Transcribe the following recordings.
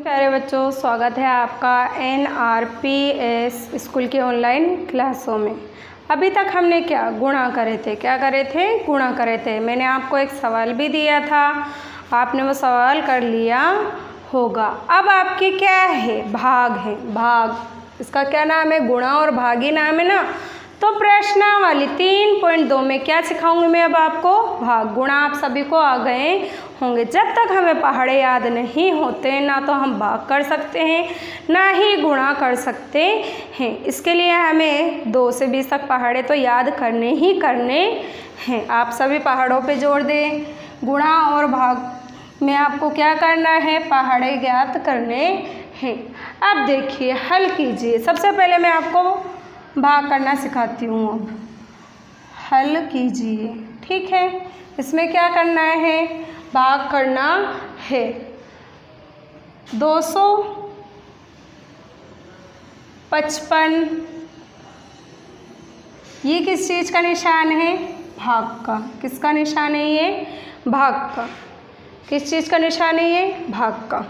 प्यारे बच्चों, स्वागत है आपका NRPS स्कूल के ऑनलाइन क्लासों में। अभी तक हमने क्या गुणा करे थे, गुणा करे थे। मैंने आपको एक सवाल भी दिया था, आपने वो सवाल कर लिया होगा। अब आपकी क्या है, भाग है। भाग, इसका क्या नाम है, गुणा और भाग ही नाम है ना। तो प्रश्नावली 3.2 में क्या सिखाऊंगी मैं अब आपको, भाग। गुणा आप सभी को आ गए होंगे। जब तक हमें पहाड़े याद नहीं होते ना तो हम भाग कर सकते हैं ना ही गुणा कर सकते हैं। इसके लिए हमें 2 से 20 तक पहाड़े तो याद करने ही करने हैं। आप सभी पहाड़ों पे जोड़ दें। गुणा और भाग में आपको क्या करना है, पहाड़े ज्ञात करने हैं। अब देखिए, हल कीजिए। सबसे पहले मैं आपको भाग करना सिखाती हूँ। अब हल कीजिए, ठीक है। इसमें क्या करना है, भाग करना है। 255 ये किस चीज़ का निशान है, भाग का। किसका निशान है ये, भाग का। किस चीज़ का निशान है ये, भाग का।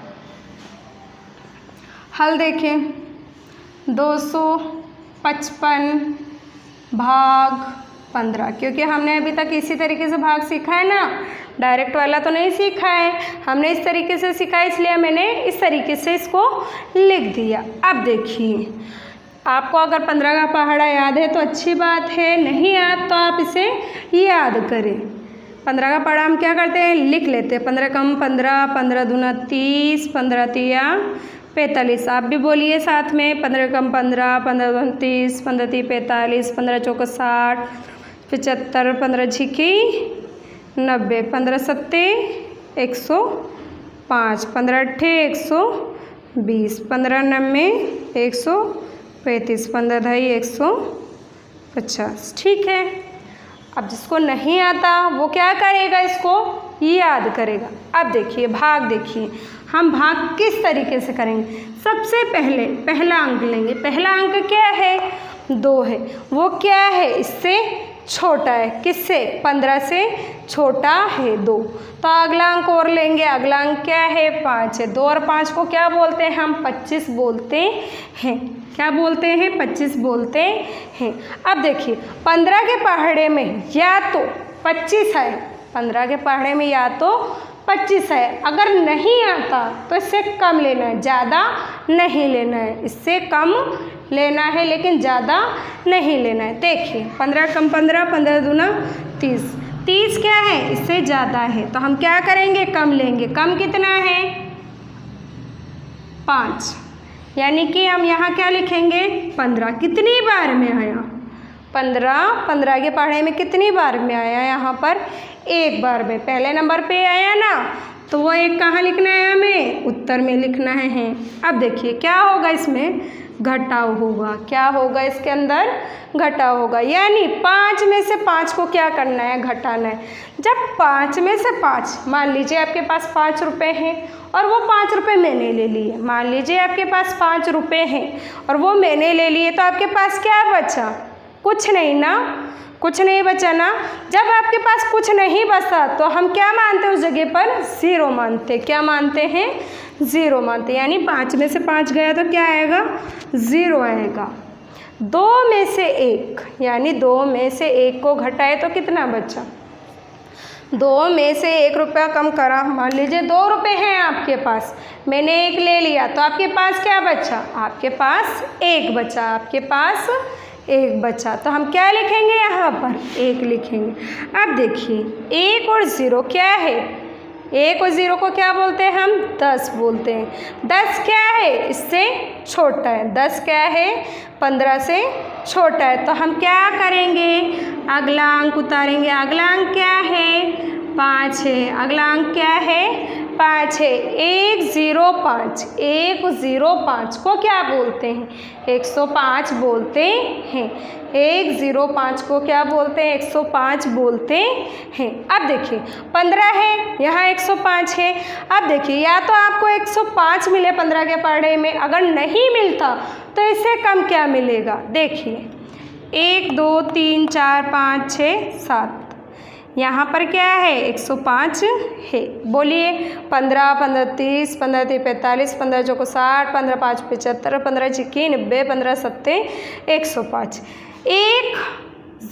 हल देखें, 255 भाग 15, क्योंकि हमने अभी तक इसी तरीके से भाग सीखा है ना, डायरेक्ट वाला तो नहीं सीखा है। हमने इस तरीके से सीखा है, इसलिए मैंने इस तरीके से इसको लिख दिया। अब देखिए, आपको अगर 15 का पहाड़ा याद है तो अच्छी बात है, नहीं याद तो आप इसे याद करें। 15 का पहाड़ा हम क्या करते हैं, लिख लेते हैं। 15 कम 15, 15 दूना 30, 15 तिया 45। आप भी बोलिए साथ में, 15 कम 15, 15 दूना 30, 15 ती 45, 15 चौका 60, 75, 15 छिकी 90, 15 सत्ते 105, 15 अट्ठे 120, 15 नब्बे 135, 15 ढाई 150। ठीक है। अब जिसको नहीं आता वो क्या करेगा, इसको याद करेगा। अब देखिए, भाग देखिए, हम भाग किस तरीके से करेंगे। सबसे पहले पहला अंक लेंगे। पहला अंक क्या है, 2 है। वो क्या है, इससे छोटा है। किससे, 15 से छोटा है 2। तो अगला अंक और लेंगे। अगला अंक क्या है, 5 है। 2 और 5 को क्या बोलते हैं हम, 25 बोलते हैं। क्या बोलते हैं, 25 बोलते हैं। अब देखिए, 15 के पहाड़े में या तो 25 है, 15 के पहाड़े में या तो 25 है। अगर नहीं आता तो इससे कम लेना है, ज़्यादा नहीं लेना है। इससे कम लेना है लेकिन ज़्यादा नहीं लेना है। देखिए, 15 कम 15, 15 दूना 30। 30 क्या है, इससे ज़्यादा है, तो हम क्या करेंगे, कम लेंगे। कम कितना है, 5, यानी कि हम यहाँ क्या लिखेंगे, 15। कितनी बार में आया, 15। 15 के पहाड़े में कितनी बार में आया, यहाँ पर 1 बार में। पहले नंबर पे आया ना, तो वो 1 कहाँ लिखना है, हमें उत्तर में लिखना है। अब देखिए क्या होगा, इसमें घटाव होगा। क्या होगा, इसके अंदर घटाव होगा। यानी 5 में से 5 को क्या करना है, घटाना है। जब 5 में से 5, मान लीजिए आपके पास 5 रुपये हैं और वो 5 रुपये मैंने ले लिए। मान लीजिए आपके पास 5 रुपये हैं और वो मैंने ले लिए, तो आपके पास क्या बचा, कुछ नहीं ना, कुछ नहीं बचा ना। जब आपके पास कुछ नहीं बचा तो हम क्या मानते हैं, उस जगह पर 0 मानते। क्या मानते हैं, 0 मानते। यानी 5 में से 5 गया तो क्या आएगा, 0 आएगा। 2 में से 1, यानी 2 में से 1 को घटाए तो कितना बचा, 2 में से 1 रुपया कम करा। मान लीजिए 2 रुपये हैं आपके पास, मैंने 1 ले लिया, तो आपके पास क्या बचा, आपके पास 1 बचा। आपके पास 1 बचा, तो हम क्या लिखेंगे, यहाँ पर 1 लिखेंगे। अब देखिए, 1 और 0 क्या है, 1 और 0 को क्या बोलते हैं हम, 10 बोलते हैं। 10 क्या है, इससे छोटा है। 10 क्या है, 15 से छोटा है। तो हम क्या करेंगे, अगला अंक उतारेंगे। अगला अंक क्या है, 5 है। अगला अंक क्या है, 5 है। 105, 105 को क्या बोलते हैं, 105 बोलते हैं। 105 को क्या बोलते हैं, 105 बोलते हैं। अब देखिए, 15 है, यहाँ 105 है। अब देखिए, या तो आपको 105 मिले 15 के पहाड़े में, अगर नहीं मिलता तो इससे कम क्या मिलेगा। देखिए, 1 2 3 4 5 6 7, यहाँ पर क्या है 105 है। बोलिए 15, 15 30, 15 3 45, 15 चौको 60, 15 5 75, 15 6 90, 15 7 105। 1,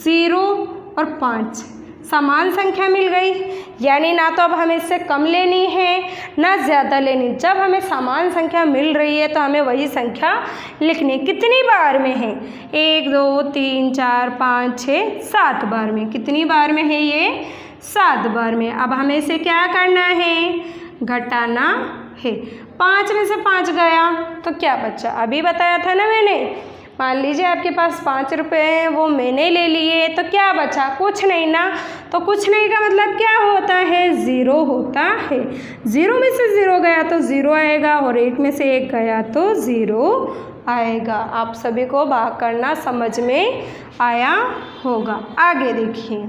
0 और 5 समान संख्या मिल गई, यानी ना तो अब हमें इससे कम लेनी है ना ज़्यादा लेनी। जब हमें समान संख्या मिल रही है तो हमें वही संख्या लिखनी। कितनी बार में है? 1 2 3 4 5 6 7 बार में। कितनी बार में है ये? 7 बार में। अब हमें इसे क्या करना है? घटाना है। 5 में से 5 गया तो क्या बचा? अभी बताया था ना मैंने। मान लीजिए आपके पास 5 रुपये हैं, वो मैंने ले लिए, तो क्या बचा? कुछ नहीं ना। तो कुछ नहीं का मतलब क्या होता है? 0 होता है। 0 में से 0 गया तो 0 आएगा और 1 में से 1 गया तो 0 आएगा। आप सभी को भाग करना समझ में आया होगा। आगे देखिए,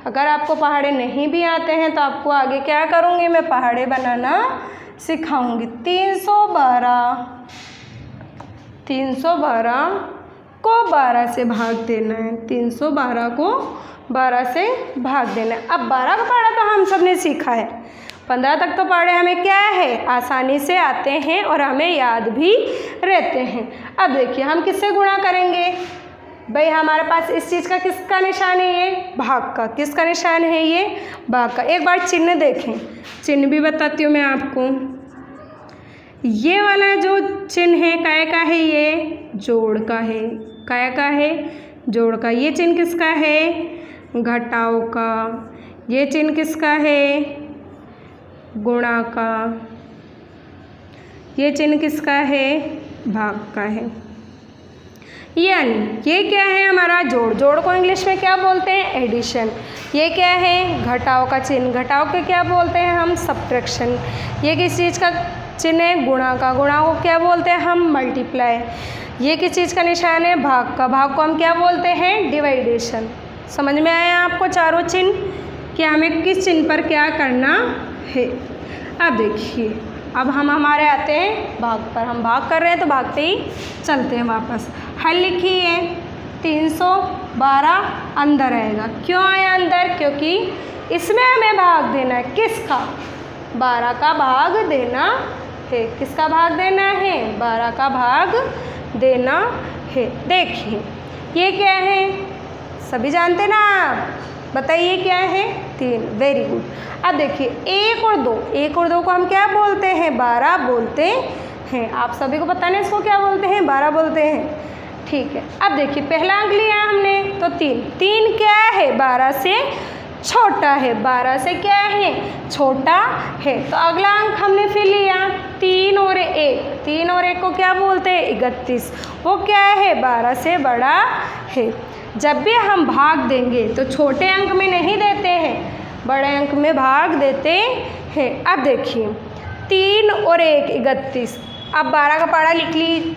अगर आपको पहाड़े नहीं भी आते हैं तो आपको आगे क्या करूँगी? मैं पहाड़े बनाना सिखाऊंगी। 312 को 12 से भाग देना है। 312 को 12 से भाग देना है। अब 12 का पहाड़ा तो हम सब ने सीखा है। 15 तक तो पहाड़े हमें क्या है? आसानी से आते हैं और हमें याद भी रहते हैं। अब देखिए हम किससे गुणा करेंगे? भाई हमारे पास इस चीज़ का किसका निशान है? ये भाग का। किसका निशान है? ये भाग का। एक बार चिन्ह देखें, चिन्ह भी बताती हूँ मैं आपको। ये वाला जो चिन्ह है काय का है? ये जोड़ का है। काय का है? जोड़ का। ये चिन्ह किसका है? घटाव का। ये चिन्ह किसका है? गुणा का। ये चिन्ह किसका है? भाग का है। यानी ये क्या है? हमारा जोड़। जोड़ को इंग्लिश में क्या बोलते हैं? एडिशन। ये क्या है? घटाव का चिन्ह। घटाव के क्या बोलते हैं हम? सब्ट्रैक्शन। ये किस चीज़ का चिन्ह है? गुणा का। गुणा को क्या बोलते हैं हम? मल्टीप्लाई। ये किस चीज़ का निशान है? भाग का। भाग को हम क्या बोलते हैं? डिवाइडेशन। समझ में आया आपको चारों चिन्ह कि हमें किस चिन्ह पर क्या करना है? अब देखिए, अब हम हमारे आते हैं भाग पर। हम भाग कर रहे हैं तो भागते ही चलते हैं वापस। हल लिखिए। 312 अंदर आएगा। क्यों आया अंदर? क्योंकि इसमें हमें भाग देना है। किसका? 12 का भाग देना है। किसका भाग देना है? 12 का भाग देना है। देखिए ये क्या है? सभी जानते ना आप? बताइए क्या है? 3। Very good. अब देखिए 1 और 2। 1 और 2 को हम क्या बोलते हैं? 12 बोलते हैं। आप सभी को पता नहीं इसको क्या बोलते हैं? 12 बोलते हैं। ठीक है। अब देखिए पहला अंक लिया हमने तो 3। 3 क्या है? 12 से छोटा है। 12 से क्या है? छोटा है। तो अगला अंक हमने फिर लिया 3 और 1। 3 और 1 को क्या बोलते हैं? 31। वो क्या है? 12 से बड़ा है। जब भी हम भाग देंगे तो छोटे अंक में नहीं देते हैं, बड़े अंक में भाग देते हैं। अब देखिए 3 और 1 31। अब 12 का पहाड़ा लिख ली।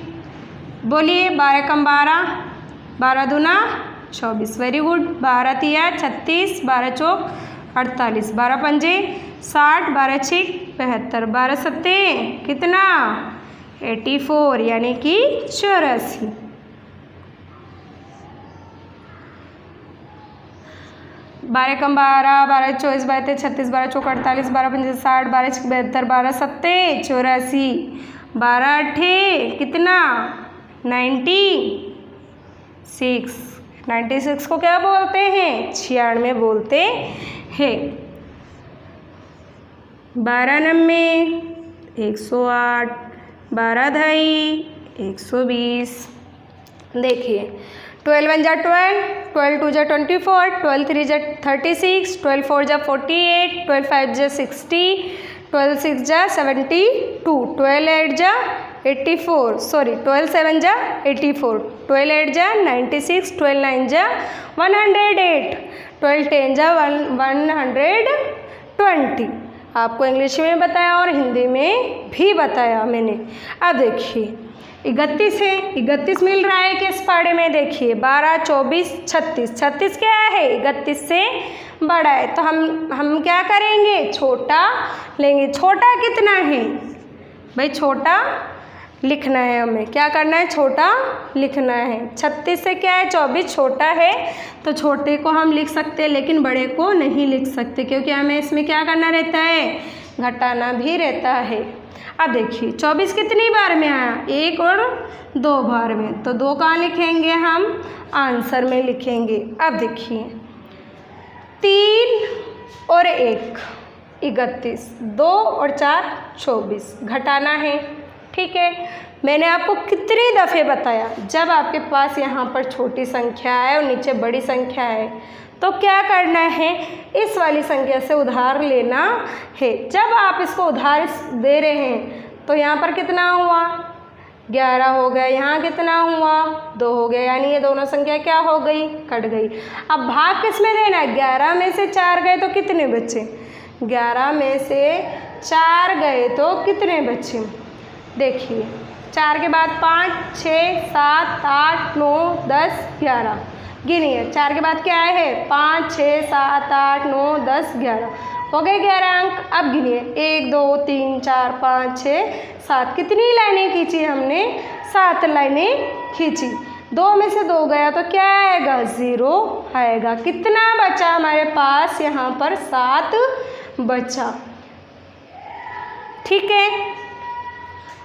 बोलिए 12 कम 12, 12 दूना 24। Very good. 12 तिया 36, 12 चौक 48, 12 पंजे 60, 12 छिक 75, 12 सत्ते कितना? 84 यानी कि 84। 12 कम 12, 12 24, 12 36, 12 चौक 48, 12 पंजे 60, 12 छिक 72, 12 सत्ते 84, 12 अट्ठे कितना? 96। 96 को क्या बोलते हैं? 96 बोलते हैं। 12 नम्मे 108, 12 धाई 120। देखिए 12 1 जा 12, 12 2 जा 24, 12 3 जा 36, 12 4 जा 48, 12 5 जा 60, 12 6 जा 72, 12 8 जा 84, सॉरी 12 7 जा 84, 12 8 जा 96, 12 9 जा 108, 12 10 जा 120। आपको इंग्लिश में बताया और हिंदी में भी बताया मैंने। अब देखिए 31 है। 31 मिल रहा है किस पहाड़े में? देखिए 12 24 36। 36 क्या है? 31 से बड़ा है। तो हम क्या करेंगे? छोटा लेंगे। छोटा कितना है भाई? छोटा लिखना है हमें। क्या करना है? छोटा लिखना है। 36 से क्या है? 24 छोटा है, तो छोटे को हम लिख सकते हैं लेकिन बड़े को नहीं लिख सकते, क्योंकि हमें इसमें क्या करना रहता है? घटाना भी रहता है। अब देखिए 24 कितनी बार में आया? 1 और 2 बार में, तो 2 कहाँ लिखेंगे हम? आंसर में लिखेंगे। अब देखिए 3 और 1 31, 2 और 4 24, घटाना है। ठीक है, मैंने आपको कितनी दफ़े बताया, जब आपके पास यहाँ पर छोटी संख्या है और नीचे बड़ी संख्या है तो क्या करना है? इस वाली संख्या से उधार लेना है। जब आप इसको उधार दे रहे हैं तो यहाँ पर कितना हुआ? 11 हो गया। यहाँ कितना हुआ? 2 हो गया, यानी ये दोनों संख्या क्या हो गई? कट गई। अब भाग किस में देना है? 11 में से 4 गए तो कितने बचे? 11 में से 4 गए तो कितने बचे? देखिए 4 के बाद 5, 6, 7, 8, 9, 10, 11, गिनिए। 4 के बाद क्या है? 5, 6, 7, 8, 9, 10, 11, हो गए 11 अंक। अब गिनिए 1, 2, 3, 4, 5, 6, 7, कितनी लाइनें खींची हमने? 7 लाइनें खींची। 2 में से 2 गया तो क्या आएगा? 0 आएगा। कितना बचा हमारे पास? यहाँ पर 7 बचा। ठीक है,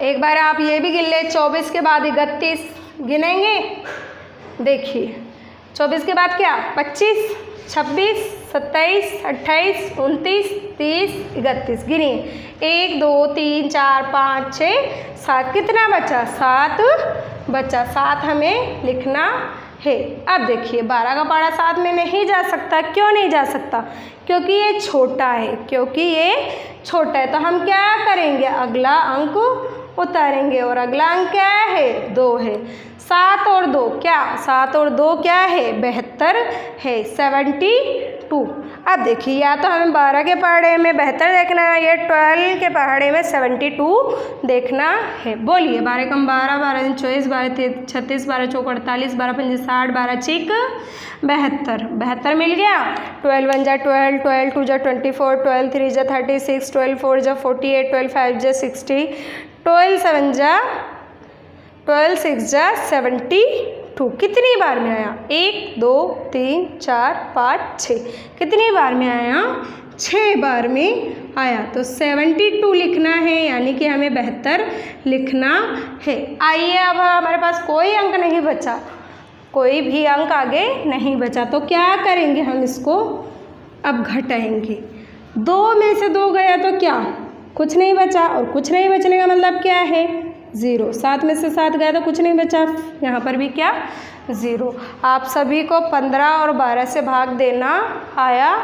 एक बार आप ये भी गिन ले। 24 के बाद 31 गिनेंगे। देखिए 24 के बाद क्या? 25, 26, 27, 28, 29, 30, 31, गिनिए। 1, 2, 3, 4, 5, 6, 7, कितना बचा? 7 बचा। 7 हमें लिखना है। अब देखिए 12 का पहाड़ा 7 में नहीं जा सकता। क्यों नहीं जा सकता? क्योंकि ये छोटा है, क्योंकि ये छोटा है। तो हम क्या करेंगे? अगला अंक उतारेंगे, और अगला अंक क्या है? 2 है। 7 और 2 क्या? 7 और 2 क्या है? 72 है, 72। अब देखिए या तो हमें 12 के पहाड़े में 72 देखना है, या 12 के पहाड़े में 72 देखना है। बोलिए 12 कम 12, 12 दिन 24, 12 36, 12 चौक 48, 12 पंजे 60, 12 छिक 72, 72 मिल गया। 12 1 जा 12, 12 2 जा 24, 12 3 जा 36, 12 4 जा 48, 12 5 जा 60, 12 7 जा 12 6 जा 72। कितनी बार में आया? 1 2 3 4 5 6, कितनी बार में आया? 6 बार में आया। तो 72 लिखना है, यानी कि हमें 72 लिखना है। आइए अब हमारे पास कोई अंक नहीं बचा, कोई भी अंक आगे नहीं बचा, तो क्या करेंगे? हम इसको अब घटाएंगे। 2 में से 2 गया तो क्या? कुछ नहीं बचा, और कुछ नहीं बचने का मतलब क्या है? 0। 7 में से 7 गया तो कुछ नहीं बचा, यहाँ पर भी क्या? 0। आप सभी को 15 और 12 से भाग देना आया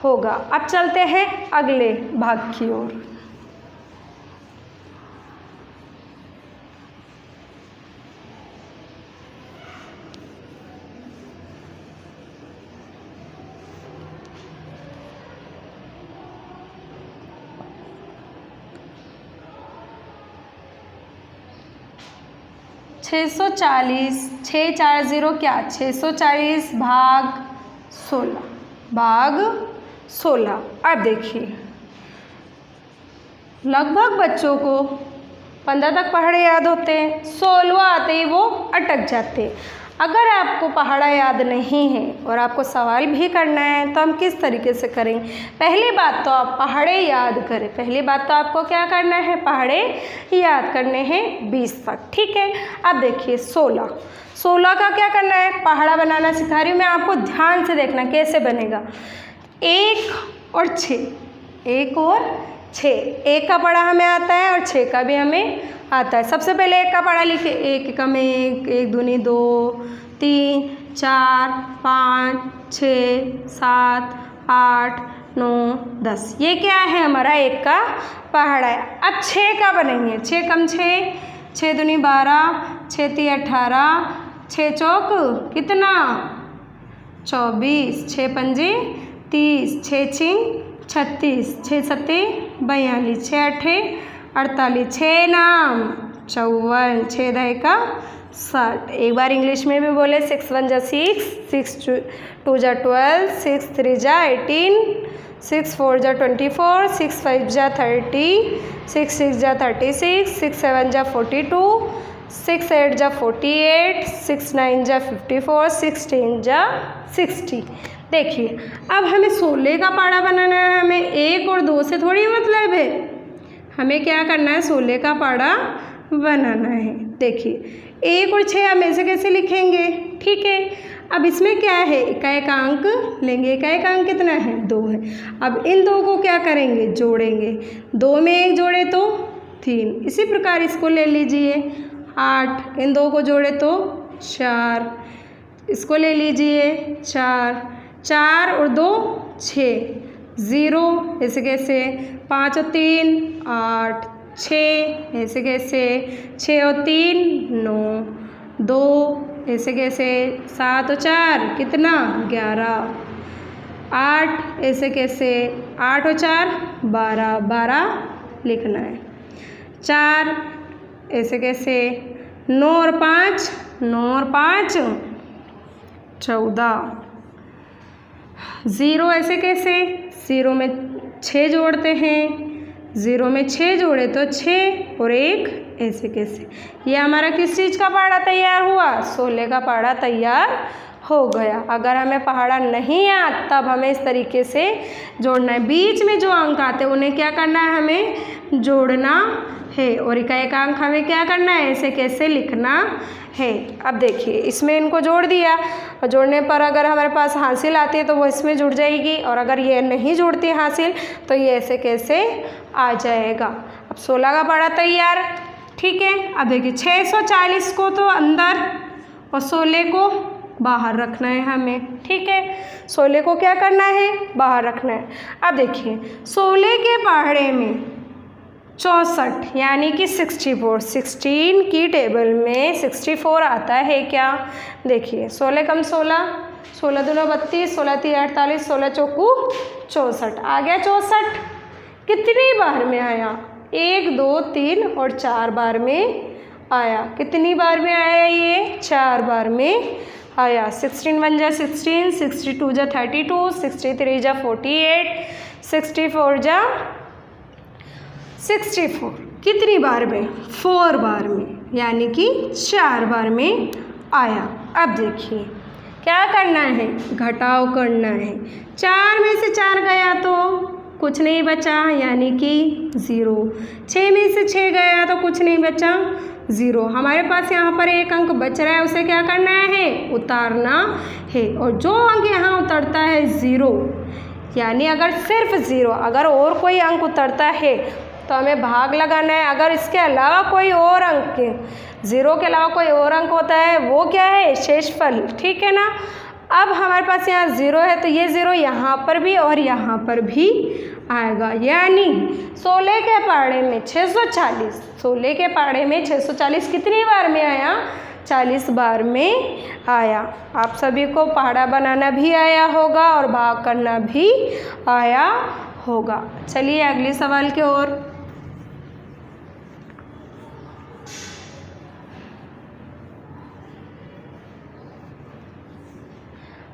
होगा। अब चलते हैं अगले भाग की ओर। छः 640 क्या? 640 भाग 16। अब देखिए लगभग बच्चों को 15 तक पहाड़े याद होते हैं, 16वां आते ही वो अटक जाते हैं। अगर आपको पहाड़ा याद नहीं है और आपको सवाल भी करना है तो हम किस तरीके से करेंगे? पहली बात तो आप पहाड़े याद करें। पहली बात तो आपको क्या करना है? पहाड़े याद करने हैं 20 तक। ठीक है, अब देखिए 16 का क्या करना है? पहाड़ा बनाना सिखा रही हूँ मैं आपको, ध्यान से देखना कैसे बनेगा। 1 और 6, 1 और 6, 1 का पहाड़ा हमें आता है और 6 का भी हमें आता है। सबसे पहले 1 का पहाड़ा लिखे। 1 एकम 1, 1 दूनी 2, 3 4 5 6 7 8 9 10, ये क्या है? हमारा 1 का पहाड़ा है। अब 6 का बनेंगे। 6 कम 6, 6 दूनी 12, 6 3 18, 6 चौक कितना? 24, 6 पंजे 30, 6 छिंग 36, 6 सत्ते 42, 6 अट्ठे 48, 6 नाम 54, 6 दहे का 60। एक बार इंग्लिश में भी बोले। 6 1 जा 6, 6 2 जा 12, 6 3 जा 18, 6 4 जा 24, 6 5 जा 30, 6 6 जा 36, 6 7 जा 42, 6 8 जा 48, 6 9 जा 54, 6 10 जा 60। देखिए अब हमें 16 का पाड़ा बनाना है, हमें 1 और 2 से थोड़ी मतलब है, हमें क्या करना है 16 का पाड़ा बनाना है। देखिए 1 और 6 हम ऐसे कैसे लिखेंगे, ठीक है। अब इसमें क्या है, एकाएक लेंगे, एकाएक कितना है 2 है। अब इन दो को क्या करेंगे, जोड़ेंगे, 2 में 1 जोड़े तो 3, इसी प्रकार इसको ले लीजिए 8, इन 2 को जोड़े तो 4, इसको ले लीजिए 4, 4 और 2 6, 0 ऐसे कैसे, 5 और 3 8, 6 ऐसे कैसे, 6 और 3 9, 2 ऐसे कैसे, 7 और 4 कितना 11, 8 ऐसे कैसे, 8 और 4 12, 12 लिखना है, 4 ऐसे कैसे, 9 और 5 9 और 5 14, 0 ऐसे कैसे, 0 में 6 जोड़ते हैं, 0 में 6 जोड़े तो 6 और 1 ऐसे कैसे। ये हमारा किस चीज़ का पहाड़ा तैयार हुआ, 16 का पहाड़ा तैयार हो गया। अगर हमें पहाड़ा नहीं आता तब हमें इस तरीके से जोड़ना है, बीच में जो अंक आते हैं उन्हें क्या करना है, हमें जोड़ना है, और एकाएक अंक हमें क्या करना है, ऐसे कैसे लिखना है। अब देखिए इसमें इनको जोड़ दिया, और जोड़ने पर अगर हमारे पास हासिल आती है तो वो इसमें जुड़ जाएगी, और अगर ये नहीं जुड़ती हासिल तो ये ऐसे कैसे आ जाएगा। अब 16 का पहाड़ा तैयार, ठीक है। अब देखिए 640 को तो अंदर और 16 को बाहर रखना है हमें, ठीक है। 16 को क्या करना है, बाहर रखना है। अब देखिए 16 के पहाड़े में 64 यानी कि 64, 16 की टेबल में 64 आता है क्या, देखिए 16 कम 16, 16 दूना 32, 16 तीन 48, 16 चौकू 64 आ गया। 64 कितनी बार में आया, 1 2 3 और 4 बार में आया। कितनी बार में आया, ये 4 बार में आया। 16 1 जा 16, 62 जा 32, 63 जा 48, 64 जा 64 कितनी बार में, 4 बार में, यानी कि 4 बार में आया। अब देखिए क्या करना है, घटाव करना है। 4 में से 4 गया तो कुछ नहीं बचा, यानी कि 0। 6 में से 6 गया तो कुछ नहीं बचा, 0। हमारे पास यहाँ पर एक अंक बच रहा है, उसे क्या करना है, उतारना है। और जो अंक यहाँ उतरता है 0, यानी अगर सिर्फ 0, अगर और कोई अंक उतरता है तो हमें भाग लगाना है। अगर इसके अलावा कोई और अंक, 0 के अलावा कोई और अंक होता है वो क्या है, शेषफल, ठीक है ना। अब हमारे पास यहाँ 0 है तो ये 0 यहाँ पर भी और यहाँ पर भी आएगा, यानी 16 के पहाड़े में 640, 16 के पहाड़े में 640 कितनी बार में आया, 40 बार में आया। आप सभी को पहाड़ा बनाना भी आया होगा और भाग करना भी आया होगा। चलिए अगले सवाल की ओर।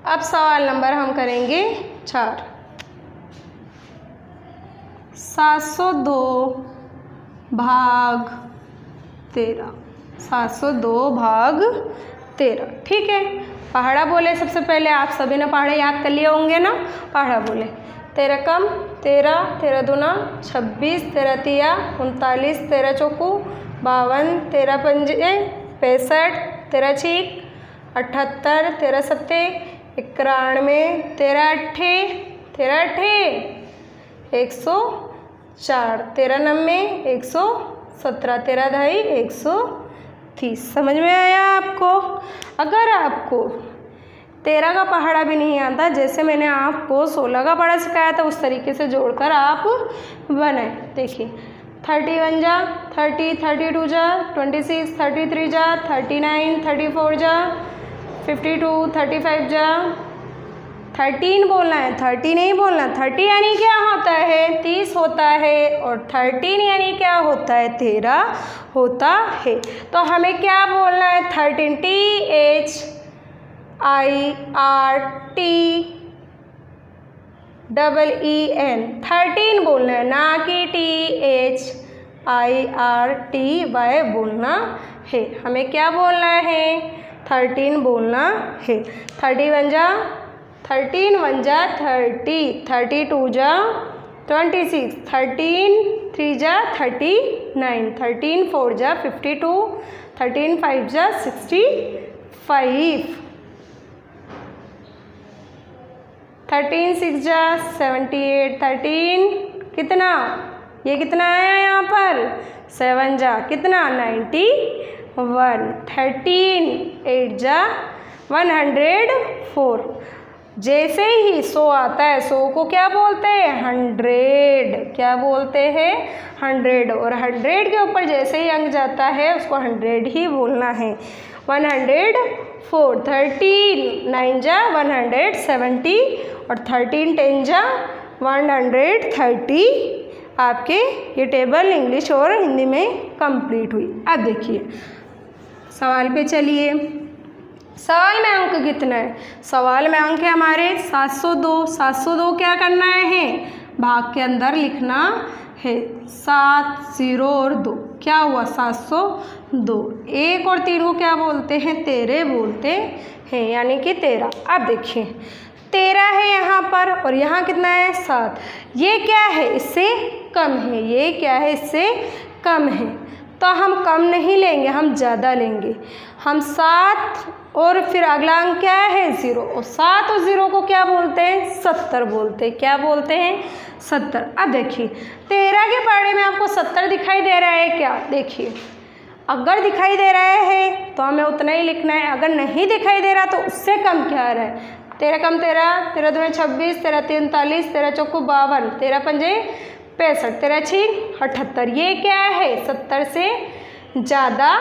अब सवाल नंबर हम करेंगे 4। 702 भाग 13, 702 भाग 13, ठीक है। पहाड़ा बोले सबसे पहले, आप सभी ने पहाड़े याद कर लिए होंगे ना। पहाड़ा बोले 13 कम 13, 13 दूना 26, 13 तिया 39, 13 चौकू 52, 13 पंजे 65, 13 छीक 78, 13 सत्ते 91, 13 अट्ठे 104, 13 नब्बे 117, 13 ढाई 130। समझ में आया आपको। अगर आपको 13 का पहाड़ा भी नहीं आता, जैसे मैंने आपको 16 का पहाड़ा सिखाया था उस तरीके से जोड़कर आप बनाए। देखिए 31 जा 30, 32 जा 26, 33 जा 39, 34 जा 52, 35 जा 13 बोलना है, 30 नहीं बोलना। 30 यानी क्या होता है, 30 होता है, और 13 यानी क्या होता है, 13 होता है। तो हमें क्या बोलना है, 13, THIRT EEN 13 बोलना है, ना कि THIRTY बोलना है। हमें क्या बोलना है? 13 बोलना है। 13 1 जा 30, 32 जा 26, 13 3 जा 39, 13 4 जा 52, 13 5 जा 65, 13 6 जा 78, 13 कितना, ये कितना आया यहाँ पर 7 जा कितना 91, 13 8 जा 104। जैसे ही 100 आता है 100 को क्या बोलते हैं 100, क्या बोलते हैं 100, और 100 के ऊपर जैसे ही अंक जाता है उसको 100 ही बोलना है। 104, 13 9 जा 170 और 13 10 जा 130। आपके ये टेबल इंग्लिश और हिंदी में कंप्लीट हुई। अब देखिए सवाल पे चलिए। सवाल में अंक कितना है? सवाल में अंक है हमारे 702। 702 क्या करना है? भाग के अंदर लिखना है। 7 0 और 2 क्या हुआ 702। 1 और 3 को क्या बोलते हैं? 13 बोलते हैं, यानी कि 13। अब देखिए 13 है यहाँ पर और यहाँ कितना है 7। ये क्या है? इससे कम है। ये क्या है? इससे कम है। तो हम कम नहीं लेंगे, हम ज़्यादा लेंगे। हम 7 और फिर अगला अंक क्या है 0, और 7 और 0 को क्या बोलते हैं? 70 बोलते हैं। क्या बोलते हैं? 70। अब देखिए 13 के पहाड़े में आपको 70 दिखाई दे रहा है क्या? देखिए अगर दिखाई दे रहा है तो हमें उतना ही लिखना है, अगर नहीं दिखाई दे रहा तो उससे कम क्या आ रहा है? 13 कम 13, 13 दूनी 26, 13 3 39, 13 चौको 52, 13 पंजे 65, 13 6 78। ये क्या है? 70 से ज़्यादा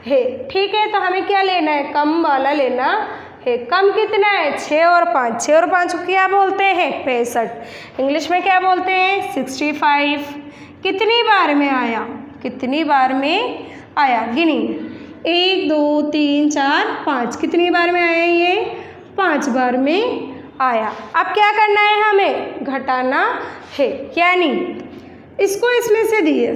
है। ठीक है, तो हमें क्या लेना है? कम वाला लेना है। कम कितना है? 6 और 5। 6 और 5 को क्या बोलते हैं? 65। इंग्लिश में क्या बोलते हैं? 65। कितनी बार में आया? कितनी बार में आया? गिनिए 1 2 3 4 5। कितनी बार में आया? ये 5 बार में आया। अब क्या करना है? हमें घटाना है, यानी इसको इसमें से दिए,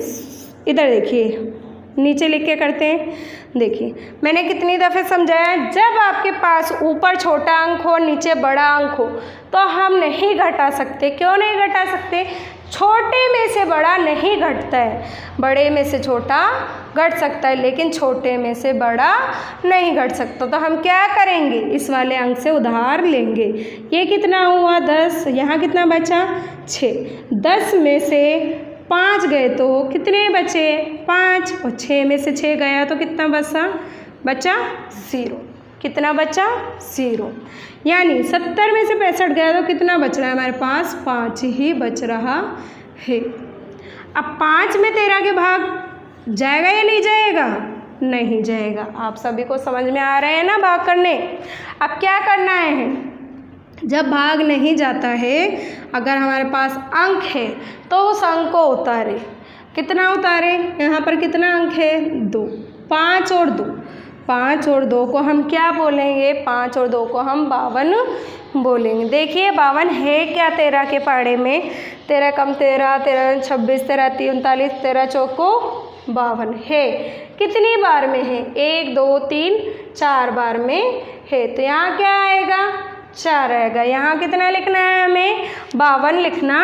इधर देखिए नीचे लिख के करते हैं। देखिए मैंने कितनी दफ़े समझाया, जब आपके पास ऊपर छोटा अंक हो नीचे बड़ा अंक हो तो हम नहीं घटा सकते। क्यों नहीं घटा सकते? छोटे में से बड़ा नहीं घटता है। बड़े में से छोटा घट सकता है लेकिन छोटे में से बड़ा नहीं घट सकता। तो हम क्या करेंगे? इस वाले अंक से उधार लेंगे। ये कितना हुआ 10, यहाँ कितना बचा 6। 10 में से 5 गए तो कितने बचे? 5, और 6 में से 6 गया तो कितना बचा 0। कितना बचा? 0। यानी 70 में से 65 गया तो कितना बच रहा है हमारे पास? 5 ही बच रहा है। अब 5 में 13 के भाग जाएगा या नहीं जाएगा? नहीं जाएगा। आप सभी को समझ में आ रहे हैं ना भाग करने? अब क्या करना है? जब भाग नहीं जाता है, अगर हमारे पास अंक है तो उस अंक को उतारे। कितना उतारे? यहाँ पर कितना अंक है? 2। 5 और 2, 5 और 2 को हम क्या बोलेंगे? 5 और 2 को हम 52 बोलेंगे। देखिए 52 है क्या 13 के पहाड़े में? 13 कम 13, 13 26, 13 3 39, 13 चौको 52 है। कितनी बार में है? 1 2 3 4 बार में है। तो यहाँ क्या आएगा? 4 आएगा। यहाँ कितना लिखना है हमें? 52 लिखना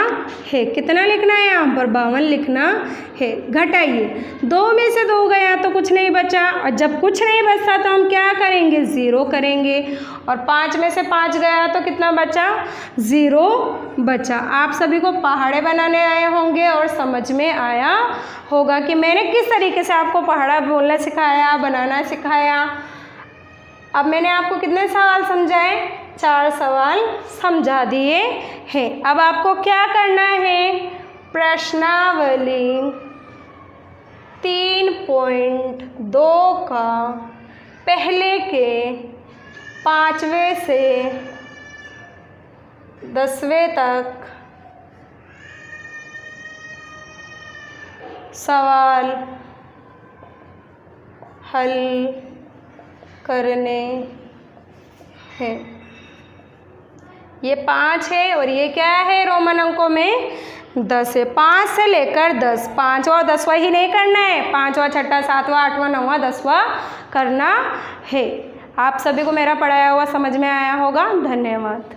है। कितना लिखना है यहाँ पर? 52 लिखना है। घटाइए 2 में से 2 गया तो कुछ नहीं बचा, और जब कुछ नहीं बचता तो हम क्या करेंगे? 0 करेंगे। और 5 में से 5 गया तो कितना बचा? 0 बचा। आप सभी को पहाड़े बनाने आए होंगे और समझ में आया होगा कि मैंने किस तरीके से आपको पहाड़ा बोलना सिखाया, बनाना सिखाया। अब मैंने आपको कितने सवाल समझाए? 4 सवाल समझा दिए हैं। अब आपको क्या करना है? प्रश्नावली 3.2 का पहले के 5वें से 10वें तक सवाल हल करने हैं। ये 5 है और ये क्या है रोमन अंकों में 10 है। 5 से लेकर 10, 5वां और 10वां ही नहीं करना है, 5वां 6वां 7वां 8वां 9वां 10वां करना है। आप सभी को मेरा पढ़ाया हुआ समझ में आया होगा। धन्यवाद।